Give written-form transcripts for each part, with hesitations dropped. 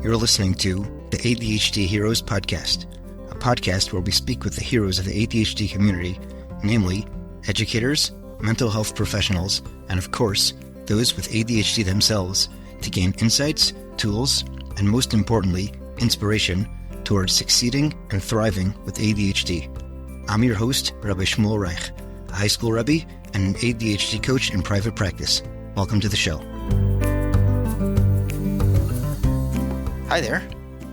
You're listening to the ADHD Heroes Podcast, a podcast where we speak with the heroes of the ADHD community, namely educators, mental health professionals, and of course, those with ADHD themselves, to gain insights, tools, and most importantly, inspiration towards succeeding and thriving with ADHD. I'm your host, Rabbi Shmuel Reich, a high school Rebbe and an ADHD coach in private practice. Welcome to the show. Hi there.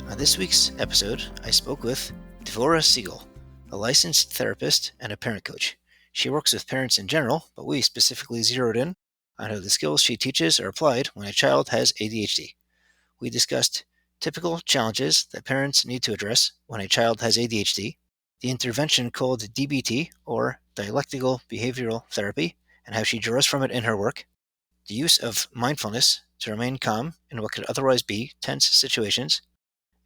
On this week's episode, I spoke with Devora Segall, a licensed therapist and a parent coach. She works with parents in general, but we specifically zeroed in on how the skills she teaches are applied when a child has ADHD. We discussed typical challenges that parents need to address when a child has ADHD, the intervention called DBT, or dialectical behavioral therapy, and how she draws from it in her work, the use of mindfulness to remain calm in what could otherwise be tense situations,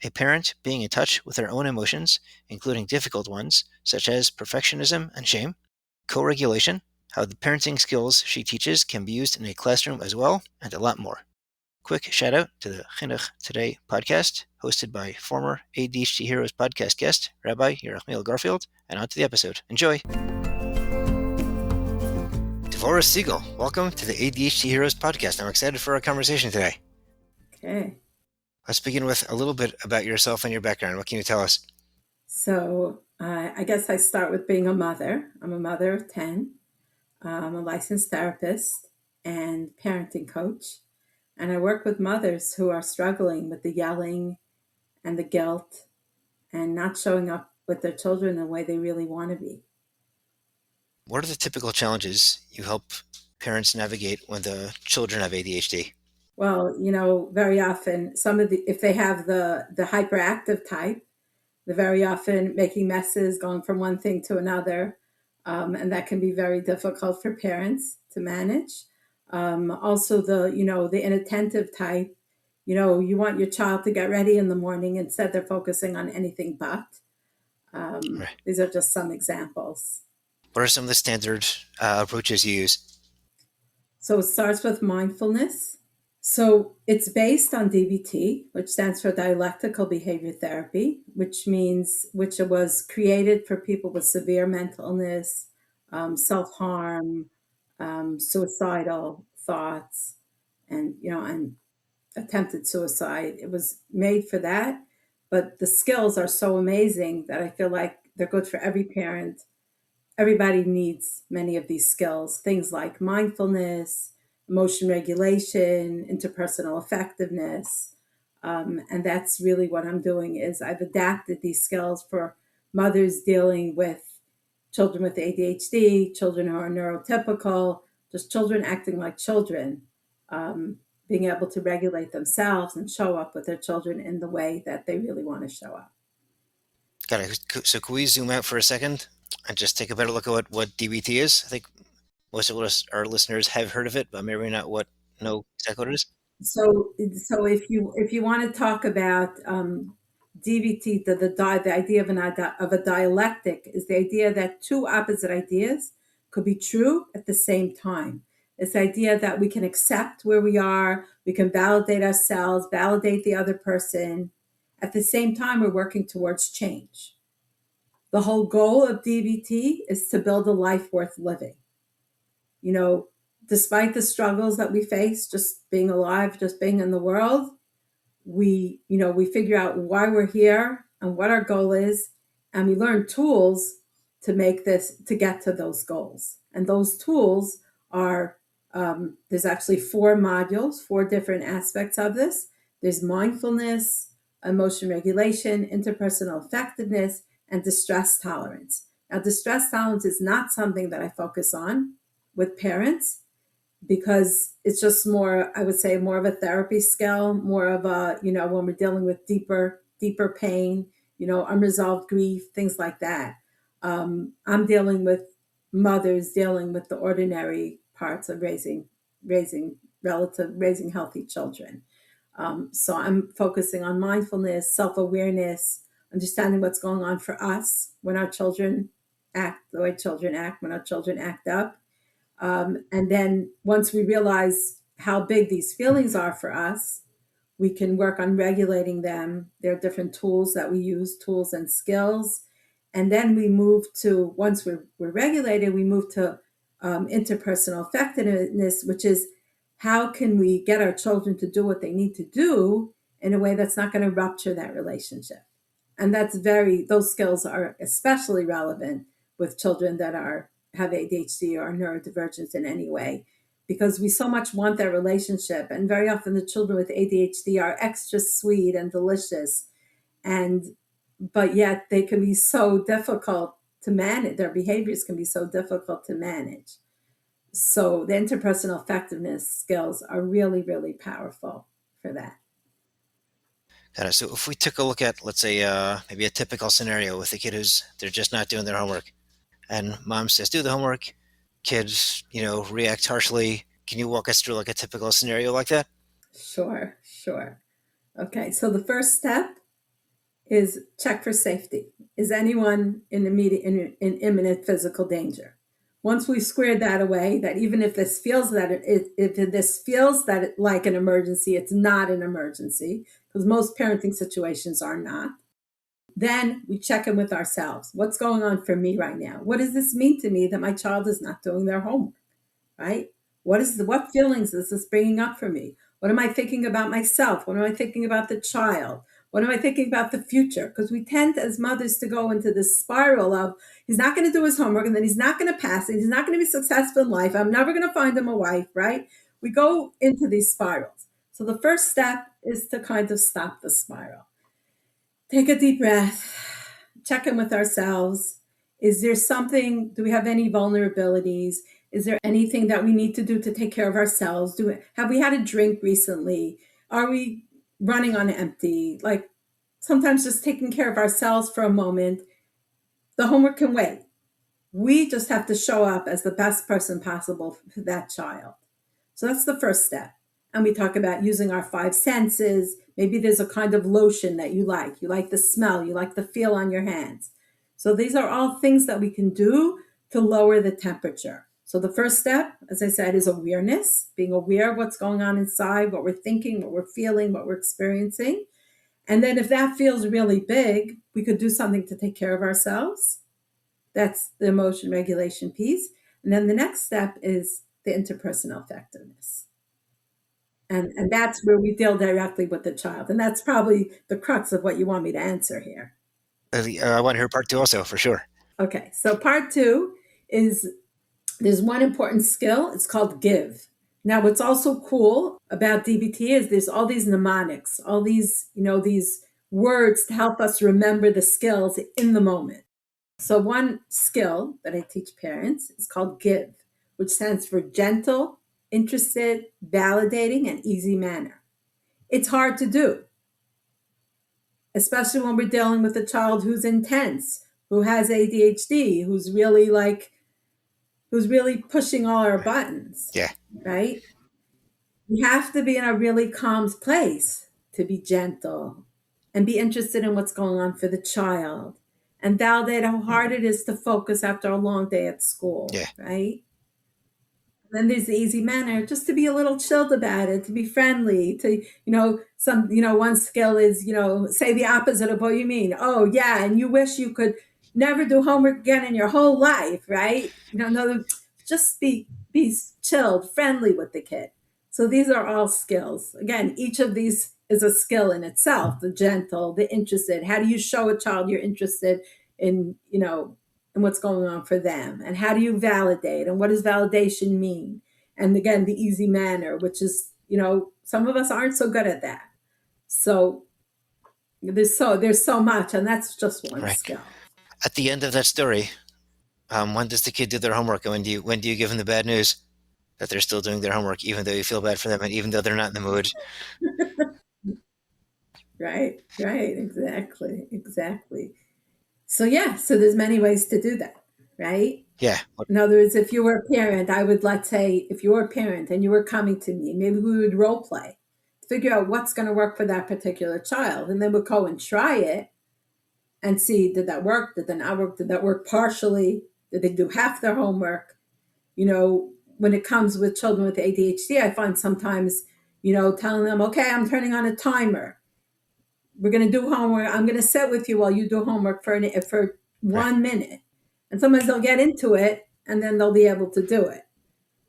a parent being in touch with their own emotions, including difficult ones such as perfectionism and shame, co-regulation, how the parenting skills she teaches can be used in a classroom as well, and a lot more. Quick shout out to the Chinuch Today podcast, hosted by former ADHD Heroes podcast guest, Rabbi Yerachmiel Garfield, and on to the episode. Enjoy! Devora Segall, welcome to the ADHD Heroes podcast. I'm excited for our conversation today. Okay. Let's begin with a little bit about yourself and your background. What can you tell us? So I guess I start with being a mother. I'm a mother of 10. I'm a licensed therapist and parenting coach. And I work with mothers who are struggling with the yelling and the guilt and not showing up with their children the way they really want to be. What are the typical challenges you help parents navigate when the children have ADHD? Well, very often if they have the hyperactive type, they're very often making messes, going from one thing to another. And that can be very difficult for parents to manage. Also the inattentive type, you want your child to get ready in the morning. Instead, they're focusing on anything but. Right. These are just some examples. What are some of the standard approaches you use? So it starts with mindfulness. So it's based on DBT, which stands for dialectical behavior therapy, which was created for people with severe mental illness, self-harm, suicidal thoughts, and attempted suicide. It was made for that, but the skills are so amazing that I feel like they're good for every parent. Everybody needs many of these skills, things like mindfulness, emotion regulation, interpersonal effectiveness. And that's really what I'm doing is I've adapted these skills for mothers dealing with children with ADHD, children who are neurotypical, just children acting like children, being able to regulate themselves and show up with their children in the way that they really want to show up. Got it. So can we zoom out for a second and just take a better look at what DBT is? I think most of our listeners have heard of it, but maybe not know exactly what it is. So if you want to talk about DBT, the idea of a dialectic is the idea that two opposite ideas could be true at the same time. It's the idea that we can accept where we are, we can validate ourselves, validate the other person. At the same time, we're working towards change. The whole goal of DBT is to build a life worth living. Despite the struggles that we face, just being alive, just being in the world, we figure out why we're here and what our goal is, and we learn tools to get to those goals. And those tools are, there's actually 4 modules, 4 different aspects of this. There's mindfulness, emotion regulation, interpersonal effectiveness, and distress tolerance. Now, distress tolerance is not something that I focus on with parents because it's just more, I would say, more of a therapy skill, more of a, when we're dealing with deeper pain, unresolved grief, things like that. I'm dealing with mothers dealing with the ordinary parts of raising healthy children. So I'm focusing on mindfulness, self-awareness, understanding what's going on for us when our children act the way children act, when our children act up. And then once we realize how big these feelings are for us, We can work on regulating them. There are different tools that we use, tools and skills. And then we move to, once we're regulated, we move to interpersonal effectiveness, which is how can we get our children to do what they need to do in a way that's not going to rupture that relationship. And those skills are especially relevant with children that have ADHD or neurodivergence in any way, because we so much want that relationship. And very often the children with ADHD are extra sweet and delicious, and but yet they can be so difficult to manage. Their behaviors can be so difficult to manage. So the interpersonal effectiveness skills are really, really powerful for that. Got it. So if we took a look at, let's say, maybe a typical scenario with a kid who's they're just not doing their homework, and mom says, "Do the homework." Kids, react harshly. Can you walk us through like a typical scenario like that? Sure, sure. Okay, so the first step is check for safety. Is anyone in imminent physical danger? Once we've squared that away, that even if this feels like an emergency, it's not an emergency, because most parenting situations are not. Then we check in with ourselves. What's going on for me right now? What does this mean to me that my child is not doing their homework? Right? What feelings is this bringing up for me? What am I thinking about myself? What am I thinking about the child? What am I thinking about the future? Because we tend as mothers to go into this spiral of, he's not going to do his homework, and then he's not going to pass it. He's not going to be successful in life. I'm never going to find him a wife, right? We go into these spirals. So the first step is to kind of stop the spiral. Take a deep breath, check in with ourselves. Is there something, do we have any vulnerabilities? Is there anything that we need to do to take care of ourselves? Have we had a drink recently? Are we running on empty? Like, sometimes just taking care of ourselves for a moment. The homework can wait. We just have to show up as the best person possible for that child. So that's the first step. And we talk about using our five senses. Maybe there's a kind of lotion that you like. You like the smell, you like the feel on your hands. So these are all things that we can do to lower the temperature. So the first step, as I said, is awareness, being aware of what's going on inside, what we're thinking, what we're feeling, what we're experiencing. And then if that feels really big, we could do something to take care of ourselves. That's the emotion regulation piece. And then the next step is the interpersonal effectiveness. And that's where we deal directly with the child. And that's probably the crux of what you want me to answer here. I want to hear part two also, for sure. Okay, so part two is, there's one important skill. It's called give. Now, what's also cool about DBT is there's all these mnemonics, all these, these words to help us remember the skills in the moment. So one skill that I teach parents is called give, which stands for gentle, interested, validating, and easy manner. It's hard to do, especially when we're dealing with a child who's intense, who has ADHD, who's really pushing all our buttons. Yeah. Right? We have to be in a really calm place to be gentle and be interested in what's going on for the child and validate how hard it is to focus after a long day at school. Yeah. Right? Then there's the easy manner, just to be a little chilled about it, to be friendly, to, one skill is, say the opposite of what you mean. Oh, yeah, and you wish you could never do homework again in your whole life, right? Just be chilled, friendly with the kid. So these are all skills. Again, each of these is a skill in itself, the gentle, the interested. How do you show a child you're interested in, and what's going on for them, and how do you validate, and what does validation mean? And again, the easy manner, which is, some of us aren't so good at that. So there's so much, and that's just one skill. At the end of that story, when does the kid do their homework, and when do you give them the bad news that they're still doing their homework, even though you feel bad for them and even though they're not in the mood? Right, exactly. So there's many ways to do that, right? Yeah. In other words, if you were a parent, let's say, if you were a parent and you were coming to me, maybe we would role play, figure out what's going to work for that particular child. And then we'll go and try it and see, did that work? Did that not work? Did that work partially? Did they do half their homework? When it comes with children with ADHD, I find sometimes, telling them, okay, I'm turning on a timer. We're going to do homework. I'm going to sit with you while you do homework for Right. 1 minute. And sometimes they'll get into it and then they'll be able to do it.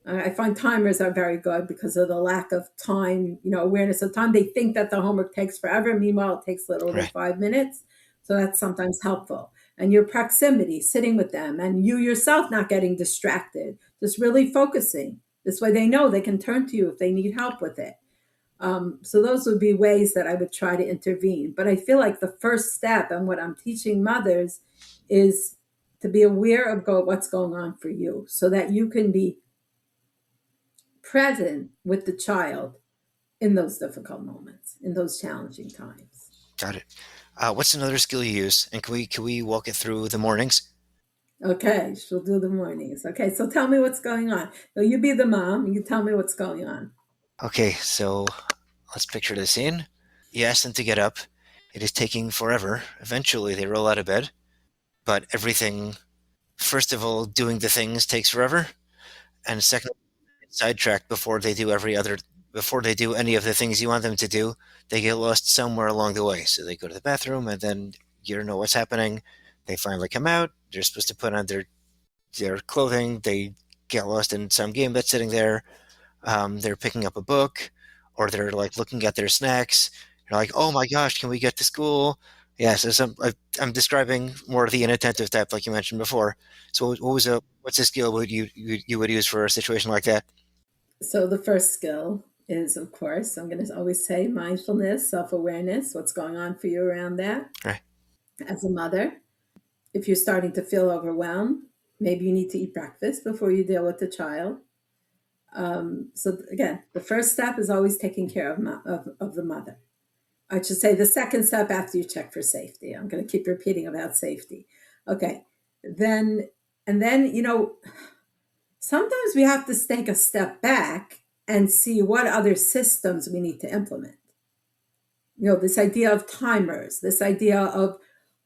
I find timers are very good because of the lack of time, awareness of time. They think that the homework takes forever. Meanwhile, it takes literally Right. 5 minutes. So that's sometimes helpful. And your proximity, sitting with them, and you yourself not getting distracted, just really focusing. This way they know they can turn to you if they need help with it. So those would be ways that I would try to intervene. But I feel like the first step and what I'm teaching mothers is to be aware of what's going on for you so that you can be present with the child in those difficult moments, in those challenging times. Got it. What's another skill you use? And can we walk it through the mornings? Okay, she'll do the mornings. Okay, so tell me what's going on. So you be the mom and you tell me what's going on. Okay, so let's picture the scene. You ask them to get up. It is taking forever. Eventually, they roll out of bed, but everything, first of all, doing the things takes forever, and second, sidetracked before they do any of the things you want them to do. They get lost somewhere along the way. So they go to the bathroom, and then you don't know what's happening. They finally come out. They're supposed to put on their clothing. They get lost in some game that's sitting there. They're picking up a book, or they're like looking at their snacks. You're like, oh my gosh, can we get to school? Yeah, so I'm describing more of the inattentive type, like you mentioned before. So what's a skill you would use for a situation like that? So the first skill is, of course, I'm going to always say mindfulness, self-awareness, what's going on for you around that Right, as a mother. If you're starting to feel overwhelmed, maybe you need to eat breakfast before you deal with the child. So again, the first step is always taking care of the mother. I should say the second step after you check for safety. I'm going to keep repeating about safety. Okay. Then, and then, sometimes we have to take a step back and see what other systems we need to implement. This idea of timers, this idea of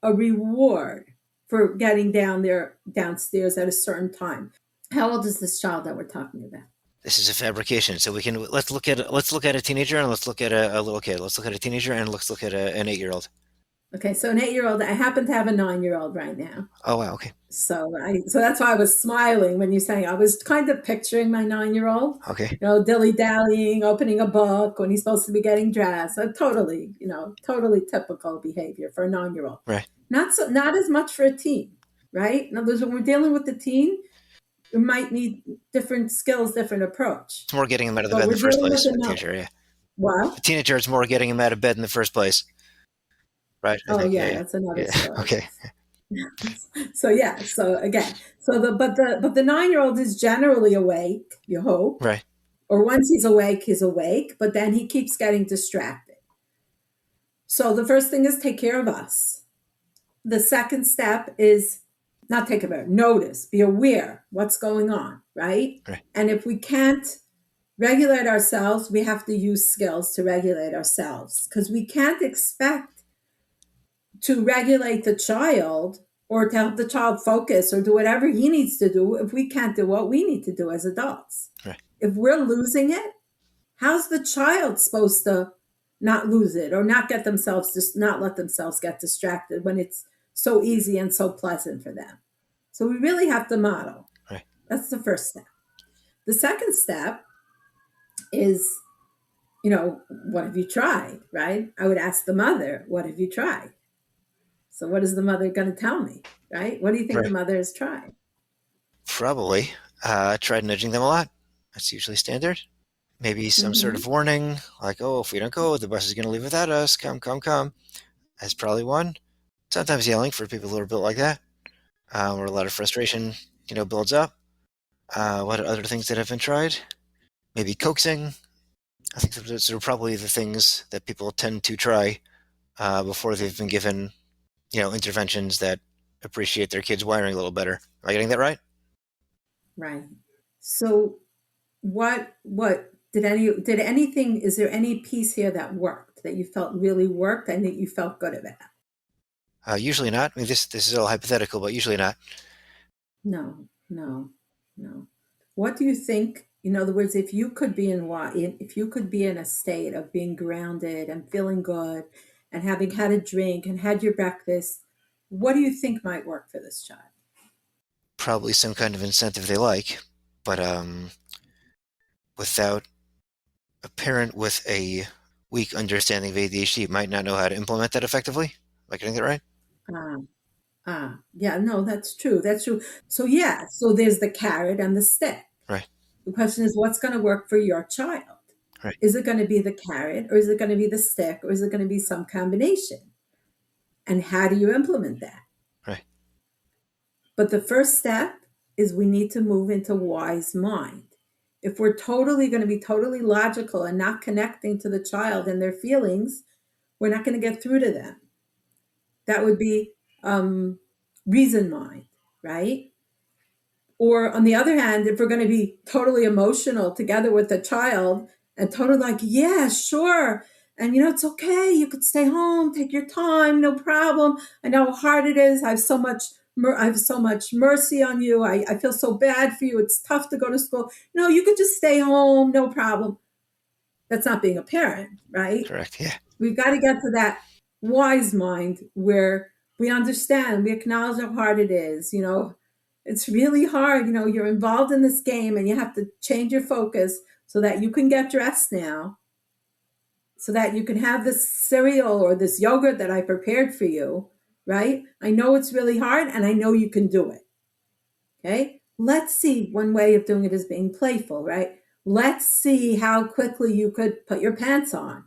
a reward for getting downstairs at a certain time. How old is this child that we're talking about? this is a fabrication. So let's look at a teenager and let's look at a little kid. Let's look at a teenager and let's look at an 8-year-old. Okay, so an 8-year-old. I happen to have a 9-year-old right now. Oh wow, okay, So that's why I was smiling when you saying I was kind of picturing my 9-year-old, okay, dilly dallying, opening a book when he's supposed to be getting dressed. So totally typical behavior for a 9-year-old. right. Not as much for a teen, right? In other words, when we're dealing with the teen, we might need different skills, different approach. It's more getting him out of the But bed in we're the first dealing with place. a A no. teenager, yeah. Well, A teenager, it's more getting him out of bed in the first place, right? I oh think, yeah, yeah, that's another yeah, yeah. story. Okay, So yeah, so again, but the 9-year-old is generally awake. You hope, right, or once he's awake, but then he keeps getting distracted. So the first thing is take care of us. The second step is not take care of, notice, be aware what's going on, right? right, And if we can't regulate ourselves, we have to use skills to regulate ourselves because we can't expect to regulate the child or to help the child focus or do whatever he needs to do if we can't do what we need to do as adults. right, If we're losing it, how's the child supposed to not lose it or not let themselves get distracted when it's so easy and so pleasant for them? So we really have to model. right. That's the first step. The second step is, what have you tried, right? I would ask the mother, what have you tried? So what is the mother going to tell me, right? What do you think the Right. mother has tried? Probably. I tried nudging them a lot. That's usually standard. Maybe some sort Mm-hmm. of warning, like, oh, if we don't go, the bus is going to leave without us. Come, come, come. That's probably one. Sometimes yelling for people who are built like that, where a lot of frustration, builds up. What are other things that have been tried? Maybe coaxing. I think those are probably the things that people tend to try before they've been given, interventions that appreciate their kids' wiring a little better. Am I getting that right? Right. So what did anything, is there any piece here that worked, that you felt really worked and that you felt good about? Usually not. I mean, this is all hypothetical, but usually not. No, no, no. What do you think In other words, if you could be if you could be in a state of being grounded and feeling good and having had a drink and had your breakfast, what do you think might work for this child? Probably some kind of incentive they like, but without a parent with a weak understanding of ADHD might not know how to implement that effectively. Am I getting that right? Ah, yeah, no, that's true. That's true. So yeah, so there's the carrot and the stick. Right, The question is, what's going to work for your child? right, Is it going to be the carrot, or is it going to be the stick, or is it going to be some combination? And how do you implement that? right, But the first step is we need to move into wise mind. If we're totally going to be totally logical and not connecting to the child and their feelings, we're not going to get through to them. That would be um, reason mind, right? Or on the other hand, if we're going to be totally emotional together with the child and totally like, yeah, sure. And it's okay. You could stay home, take your time, no problem. I know how hard it is. I have so much mercy on you. I feel so bad for you. It's tough to go to school. No, you could just stay home, no problem. That's not being a parent, right? correct. Yeah, We've got to get to that wise mind where we understand, we acknowledge how hard it is. It's really hard. You're involved in this game and you have to change your focus so that you can get dressed now, so that you can have this cereal or this yogurt that I prepared for you, right? I know it's really hard and I know you can do it. Okay. Let's see. One way of doing it is being playful, right? Let's see how quickly you could put your pants on.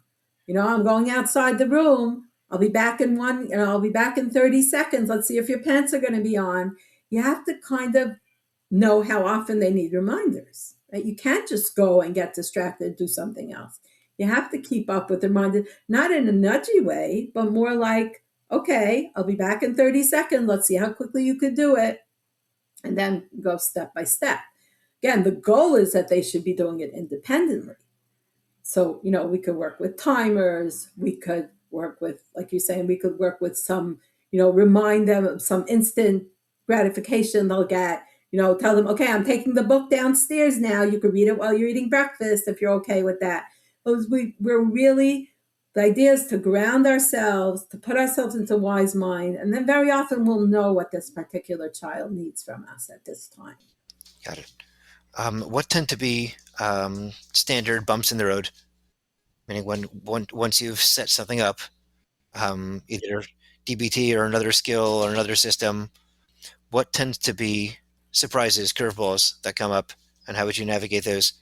I'm going outside the room. I'll be back in I'll be back in 30 seconds. Let's see if your pants are going to be on. You have to kind of know how often they need reminders, right? You can't just go and get distracted and do something else. You have to keep up with the reminder, not in a nudgy way, but more like, okay, I'll be back in 30 seconds. Let's see how quickly you could do it, and then go step by step. Again, the goal is that they should be doing it independently. So, we could work with timers. We could work with, like you're saying, we could work with some, remind them of some instant gratification they'll get. Tell them, okay, I'm taking the book downstairs now. You could read it while you're eating breakfast if you're okay with that. We're really, the idea is to ground ourselves, to put ourselves into wise mind, and then very often we'll know what this particular child needs from us at this time. got it. What tend to be standard bumps in the road? Meaning once you've set something up, either DBT or another skill or another system, what tends to be surprises, curveballs that come up, and how would you navigate those?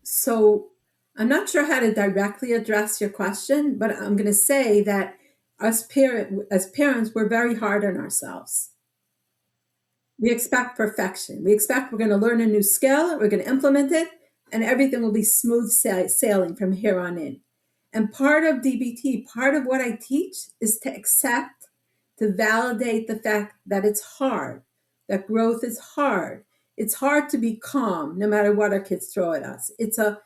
So I'm not sure how to directly address your question, but I'm going to say that as parents, we're very hard on ourselves. We expect perfection. We expect we're going to learn a new skill, we're going to implement it, and everything will be smooth sailing from here on in. And part of DBT, part of what I teach is to accept, to validate the fact that it's hard, that growth is hard. It's hard to be calm no matter what our kids throw at us. It's a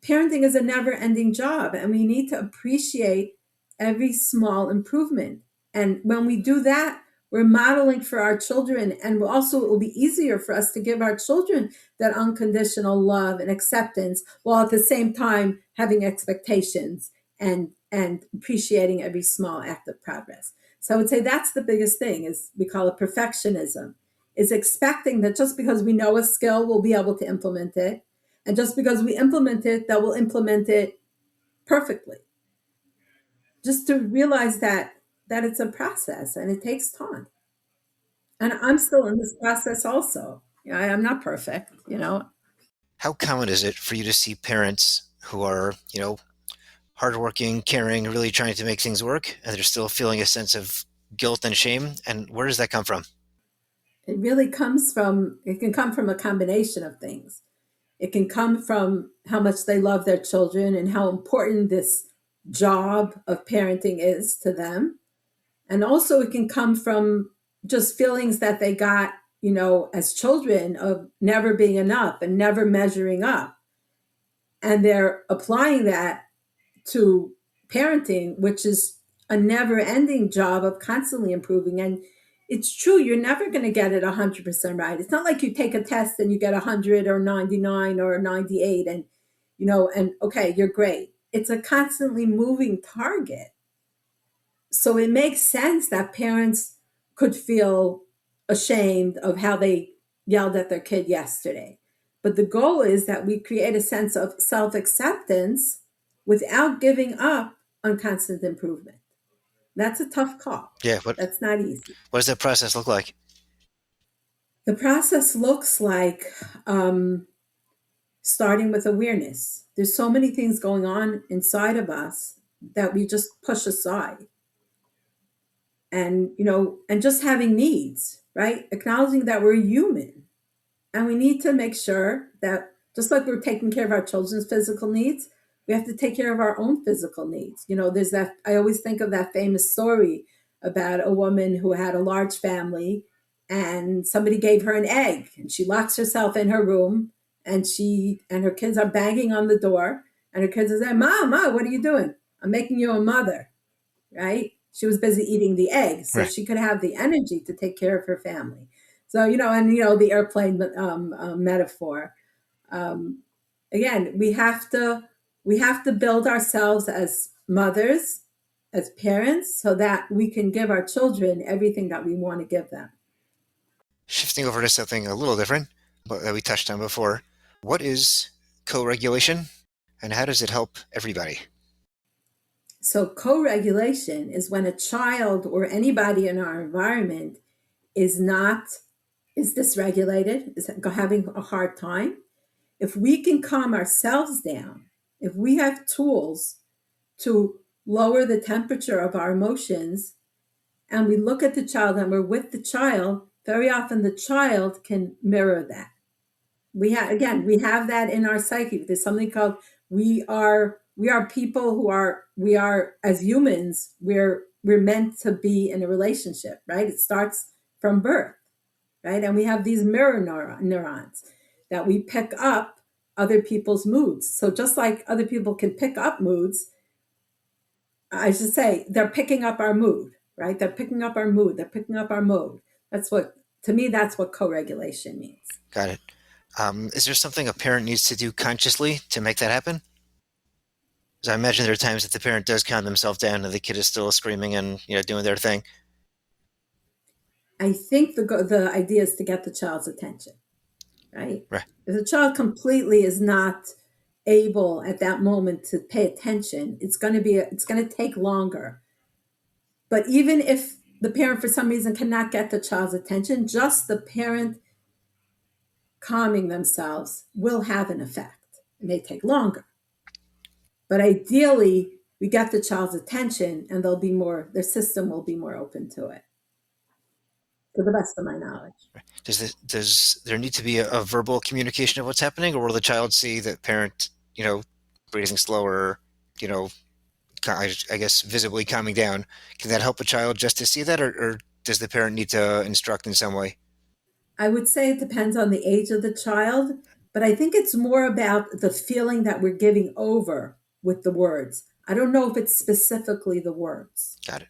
parenting is a never-ending job, and we need to appreciate every small improvement. And when we do that, we're modeling for our children, and also it will be easier for us to give our children that unconditional love and acceptance, while at the same time having expectations and appreciating every small act of progress. So I would say that's the biggest thing, is we call it perfectionism, is expecting that just because we know a skill, we'll be able to implement it. And just because we implement it, that we'll implement it perfectly. Just to realize that it's a process and it takes time. And I'm still in this process also. I'm not perfect. How common is it for you to see parents who are, hardworking, caring, really trying to make things work, and they're still feeling a sense of guilt and shame? And where does that come from? It can come from a combination of things. It can come from how much they love their children and how important this job of parenting is to them. And also it can come from just feelings that they got, as children, of never being enough and never measuring up. And they're applying that to parenting, which is a never ending job of constantly improving. And it's true, you're never going to get it 100% right. It's not like you take a test and you get 100 or 99 or 98 and, and okay, you're great. It's a constantly moving target. So it makes sense that parents could feel ashamed of how they yelled at their kid yesterday. But the goal is that we create a sense of self acceptance without giving up on constant improvement. That's a tough call. Yeah. That's not easy. What does that process look like? The process looks like starting with awareness. There's so many things going on inside of us that we just push aside. And just having needs, right? Acknowledging that we're human. And we need to make sure that just like we're taking care of our children's physical needs, we have to take care of our own physical needs. There's that, I always think of that famous story about a woman who had a large family and somebody gave her an egg and she locks herself in her room and her kids are banging on the door and her kids are saying, Mom, what are you doing? I'm making you a mother, right? She was busy eating the eggs so Right. she could have the energy to take care of her family. So, the airplane metaphor. Um, Again, we have to build ourselves as mothers, as parents, so that we can give our children everything that we want to give them. Shifting over to something a little different, but that we touched on before. What is co-regulation, and how does it help everybody? So, co-regulation is when a child or anybody in our environment is dysregulated, is having a hard time. If we can calm ourselves down, if we have tools to lower the temperature of our emotions, and we look at the child and we're with the child, very often the child can mirror that. We have that in our psyche. There's something called we are people we are as humans, we're meant to be in a relationship, right? It starts from birth, right? And we have these mirror neurons that we pick up other people's moods. So just like other people can pick up moods, I should say they're picking up our mood, right? They're picking up our mood. They're picking up our mode. To me, that's what co-regulation means. Got it. Is there something a parent needs to do consciously to make that happen? Because I imagine there are times that the parent does calm themselves down and the kid is still screaming and doing their thing. I think the idea is to get the child's attention, right? Right. If the child completely is not able at that moment to pay attention, it's going to take longer. But even if the parent for some reason cannot get the child's attention, just the parent calming themselves will have an effect. It may take longer. But ideally, we get the child's attention and their system will be more open to it, to the best of my knowledge. Does there need to be a verbal communication of what's happening, or will the child see the parent, breathing slower, I guess visibly calming down? Can that help a child just to see that, or does the parent need to instruct in some way? I would say it depends on the age of the child, but I think it's more about the feeling that we're giving over with the words. I don't know if it's specifically the words. Got it.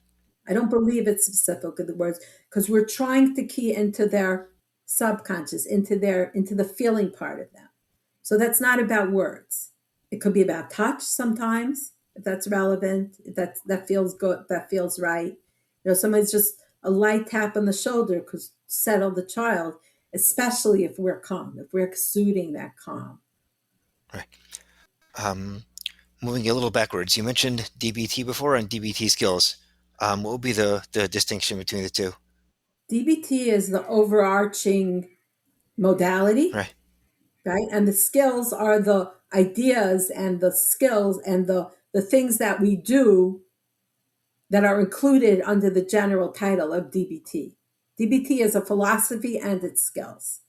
I don't believe it's specifically the words because we're trying to key into their subconscious, into the feeling part of them. So that's not about words. It could be about touch sometimes, if that's relevant, if that feels good, that feels right. Somebody's just a light tap on the shoulder could settle the child, especially if we're calm, if we're exuding that calm. Right. Moving a little backwards, you mentioned DBT before and DBT skills. What would be the distinction between the two? DBT is the overarching modality, Right. right? And the skills are the ideas and the skills and the things that we do that are included under the general title of DBT. DBT is a philosophy and its skills.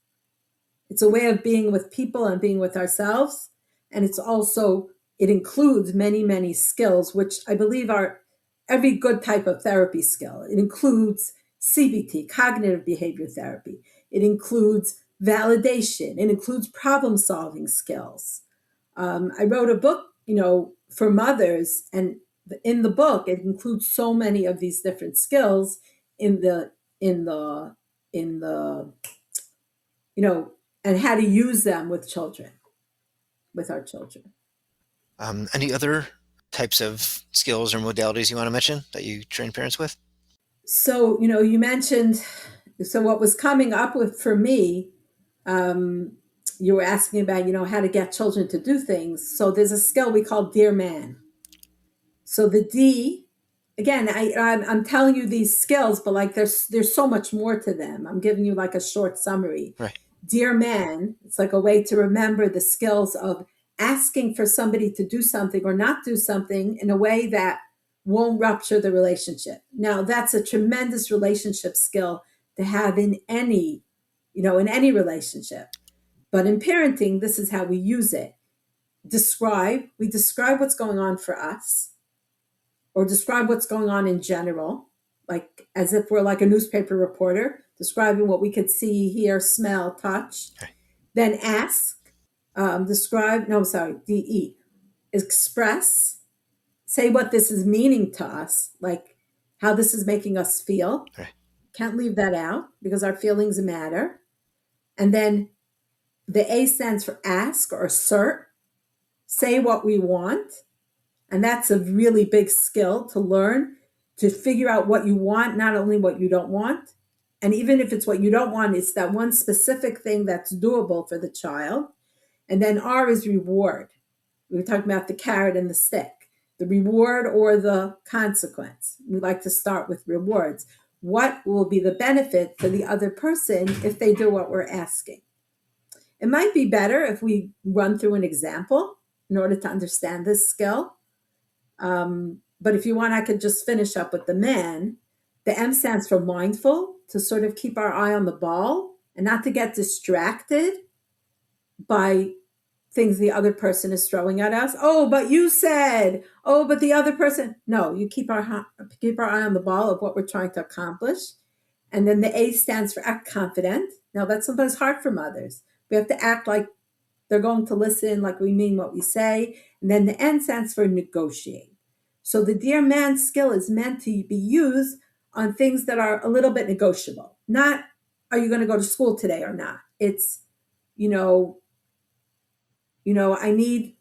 It's a way of being with people and being with ourselves. And it includes many, many skills, which I believe are every good type of therapy skill. It includes CBT, cognitive behavior therapy. It includes validation. It includes problem-solving skills. I wrote a book, for mothers, and in the book, it includes so many of these different skills in the in the you know, and how to use them with children, with our children. Any other types of skills or modalities you want to mention that you train parents with? So, you mentioned, so what was coming up with for me, um, you were asking about, how to get children to do things. So there's a skill we call Dear Man. So the D, again, I'm telling you these skills, but like there's so much more to them. I'm giving you like a short summary. Right. Dear Man, it's like a way to remember the skills of asking for somebody to do something or not do something in a way that won't rupture the relationship. Now, that's a tremendous relationship skill to have in any relationship. But in parenting, this is how we use it. We describe what's going on for us or describe what's going on in general, like as if we're like a newspaper reporter, describing what we could see, hear, smell, touch. Okay. Then ask, DE, express, say what this is meaning to us, like how this is making us feel. Okay. Can't leave that out because our feelings matter. And then the A stands for ask or assert, say what we want. And that's a really big skill to learn, to figure out what you want, not only what you don't want. And even if it's what you don't want, it's that one specific thing that's doable for the child. And then R is reward. We were talking about the carrot and the stick, the reward or the consequence. We like to start with rewards. What will be the benefit for the other person if they do what we're asking? It might be better if we run through an example in order to understand this skill. But if you want, I could just finish up with the man. The M stands for mindful, to sort of keep our eye on the ball and not to get distracted by things the other person is throwing at us. Oh, but you said, oh, but the other person. No, you keep our eye on the ball of what we're trying to accomplish. And then the A stands for act confident. Now, that's sometimes hard for mothers. We have to act like they're going to listen, like we mean what we say. And then the N stands for negotiate. So the Dear Man skill is meant to be used on things that are a little bit negotiable. Not, are you going to go to school today or not? It's, I need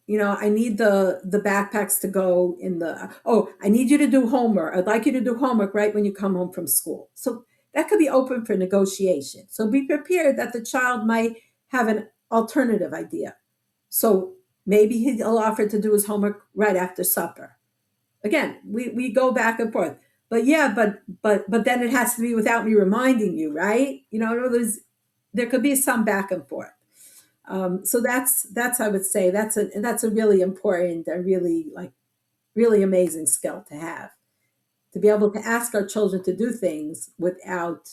the backpacks to go in I need you to do homework. I'd like you to do homework right when you come home from school. So that could be open for negotiation. So be prepared that the child might have an alternative idea. So maybe he'll offer to do his homework right after supper. Again, we go back and forth. But yeah, but then it has to be without me reminding you, right? There could be some back and forth. So that's I would say that's a really important and really amazing skill to have, to be able to ask our children to do things without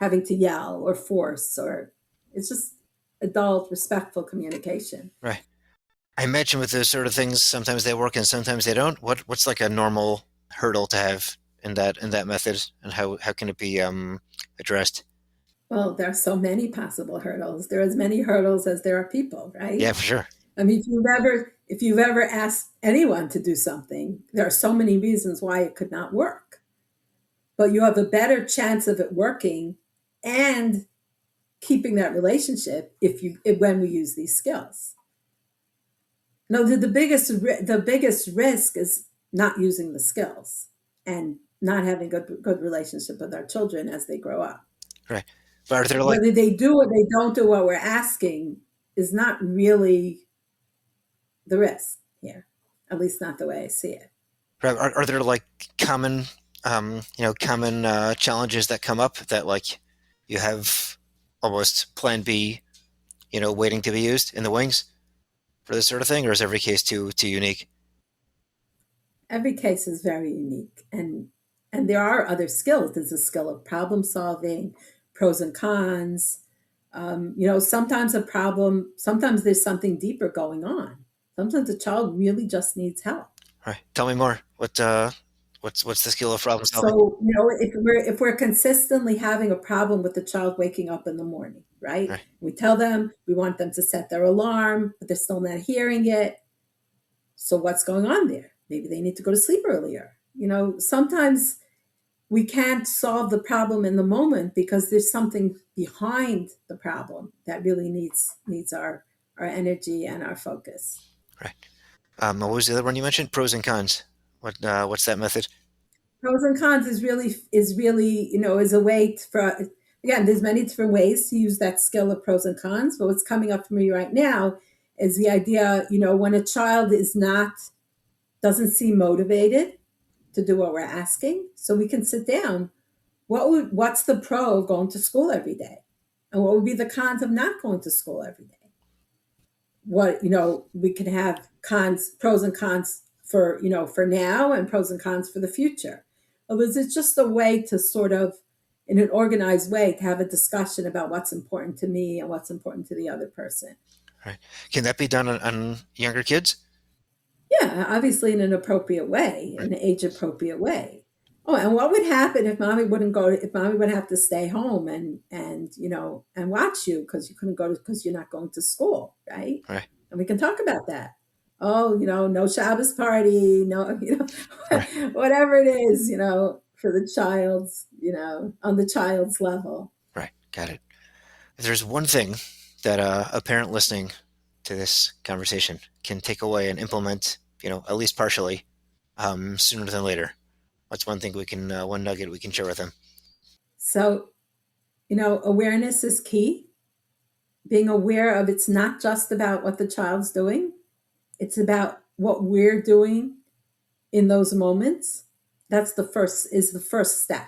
having to yell or force, or it's just adult respectful communication. Right. I imagine with those sort of things, sometimes they work and sometimes they don't. What's like a normal hurdle to have in that method, and how can it be addressed? Well, there are so many possible hurdles. There are as many hurdles as there are people, right? Yeah, for sure. I mean, if you've ever asked anyone to do something, there are so many reasons why it could not work. But you have a better chance of it working and keeping that relationship when we use these skills. No, the biggest risk is not using the skills and not having good relationship with our children as they grow up. Right. But are there like Whether they do or they don't do what we're asking is not really the risk here, at least not the way I see it. are there like common common challenges that come up that like you have almost plan B, waiting to be used in the wings for this sort of thing, or is every case too unique? Every case is very unique, and there are other skills. There's a skill of problem solving, pros and cons. Sometimes there's something deeper going on. Sometimes the child really just needs help. Right. Tell me more. What's the skill of problem solving? So, if we're consistently having a problem with the child waking up in the morning, right? Right. We tell them we want them to set their alarm, but they're still not hearing it. So what's going on there? Maybe they need to go to sleep earlier. Sometimes we can't solve the problem in the moment because there's something behind the problem that really needs our energy and our focus. Right. What was the other one you mentioned? Pros and cons. What's that method? Pros and cons is really is a way for, again, there's many different ways to use that skill of pros and cons, but what's coming up for me right now is the idea, when a child doesn't seem motivated to do what we're asking, so we can sit down. What's the pro of going to school every day, and what would be the cons of not going to school every day? We can have pros and cons for now, and pros and cons for the future. It's just a way to sort of, in an organized way, to have a discussion about what's important to me and what's important to the other person. Right. Can that be done on younger kids? Yeah, obviously in an appropriate way, Right. in an age-appropriate way. Oh, and what would happen if mommy would have to stay home and watch you because you couldn't go because you're not going to school, right? Right. And we can talk about that. Oh, no Shabbos party, no, Right. whatever it is, for the child's, on the child's level. Right. Got it. If there's one thing that a parent listening to this conversation can take away and implement, at least partially, sooner than later, what's one thing one nugget we can share with them? So, awareness is key. Being aware of, it's not just about what the child's doing. It's about what we're doing in those moments. That's the first step,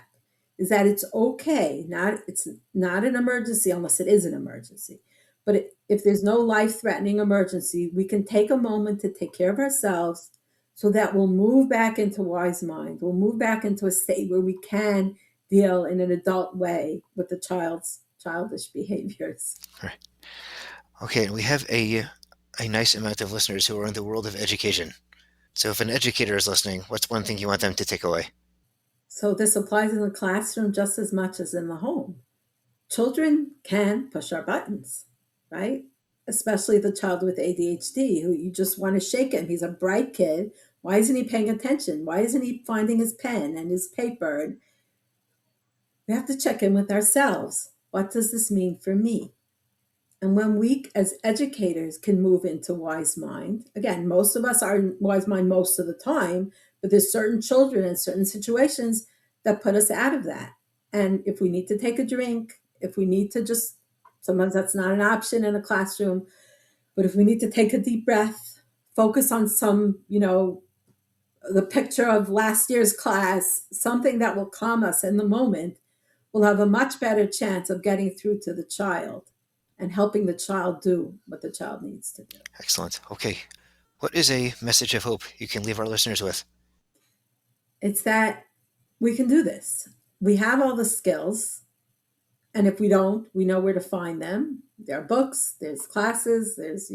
is that it's okay. It's not an emergency unless it is an emergency. But if there's no life-threatening emergency, we can take a moment to take care of ourselves so that we'll move back into wise mind. We'll move back into a state where we can deal in an adult way with the child's childish behaviors. Right. Okay, and we have a nice amount of listeners who are in the world of education. So if an educator is listening, what's one thing you want them to take away? So this applies in the classroom just as much as in the home. Children can push our buttons, right? Especially the child with ADHD, who you just want to shake him. He's a bright kid. Why isn't he paying attention? Why isn't he finding his pen and his paper? And we have to check in with ourselves. What does this mean for me? And when we, as educators, can move into wise mind, again, most of us are in wise mind most of the time, but there's certain children and certain situations that put us out of that. And if we need to take a drink, if we need to sometimes that's not an option in a classroom, but if we need to take a deep breath, focus on some, the picture of last year's class, something that will calm us in the moment, we'll have a much better chance of getting through to the child and helping the child do what the child needs to do. Excellent. Okay. What is a message of hope you can leave our listeners with? It's that we can do this. We have all the skills. And if we don't, we know where to find them. There are books, there's classes, there's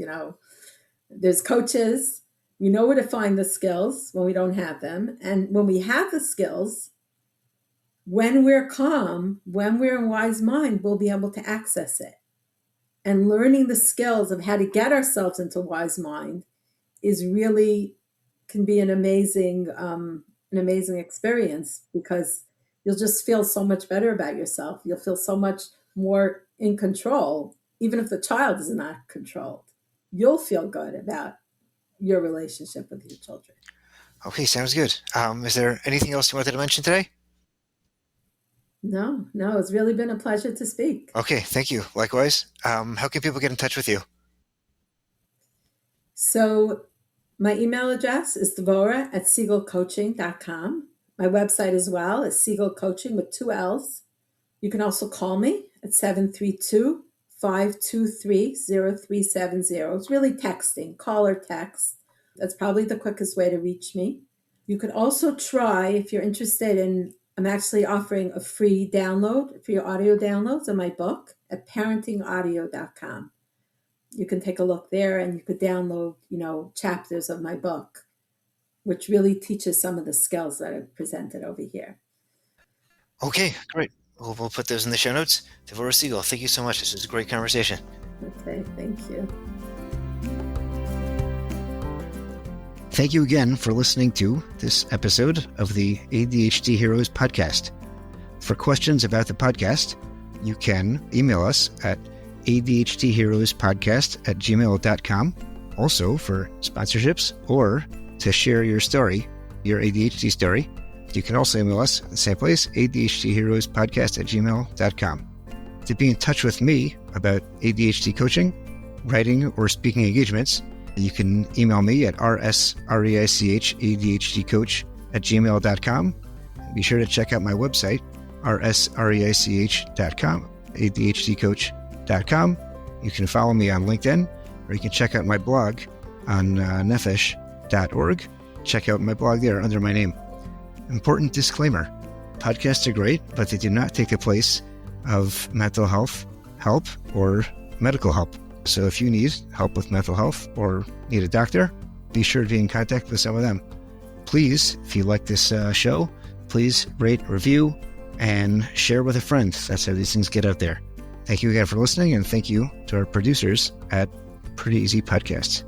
coaches. We know where to find the skills when we don't have them. And when we have the skills, when we're calm, when we're in wise mind, we'll be able to access it. And learning the skills of how to get ourselves into wise mind can be an amazing experience, because you'll just feel so much better about yourself. You'll feel so much more in control, even if the child is not controlled. You'll feel good about your relationship with your children. Okay, sounds good. Is there anything else you wanted to mention today? No, it's really been a pleasure to speak. Okay, thank you. Likewise. How can people get in touch with you? So my email address is devora@segallcoaching.com. My website as well is Segall Coaching with 2 L's. You can also call me at 732-523-0370. It's really texting, call or text. That's probably the quickest way to reach me. You could also try, if you're interested in, I'm actually offering a free download, free audio downloads of my book at parentingaudio.com. You can take a look there and you could download, chapters of my book, which really teaches some of the skills that I've presented over here. Okay, great. We'll put those in the show notes. Devora Segall, thank you so much. This was a great conversation. Okay, thank you. Thank you again for listening to this episode of the ADHD Heroes podcast. For questions about the podcast, you can email us at adhdheroespodcast@gmail.com. Also, for sponsorships or to share your story, your ADHD story, you can also email us at the same place, adhdheroespodcast@gmail.com. To be in touch with me about ADHD coaching, writing, or speaking engagements, you can email me at rsreichadhdcoach@gmail.com. Be sure to check out my website, rsreich.com, adhdcoach.com. You can follow me on LinkedIn, or you can check out my blog on nefesh.org. Check out my blog there under my name. Important disclaimer: podcasts are great, but they do not take the place of mental health help or medical help. So if you need help with mental health or need a doctor, be sure to be in contact with some of them. Please, if you like this show, please rate, review, and share with a friend. That's how these things get out there. Thank you again for listening, and thank you to our producers at Pretty Easy Podcasts.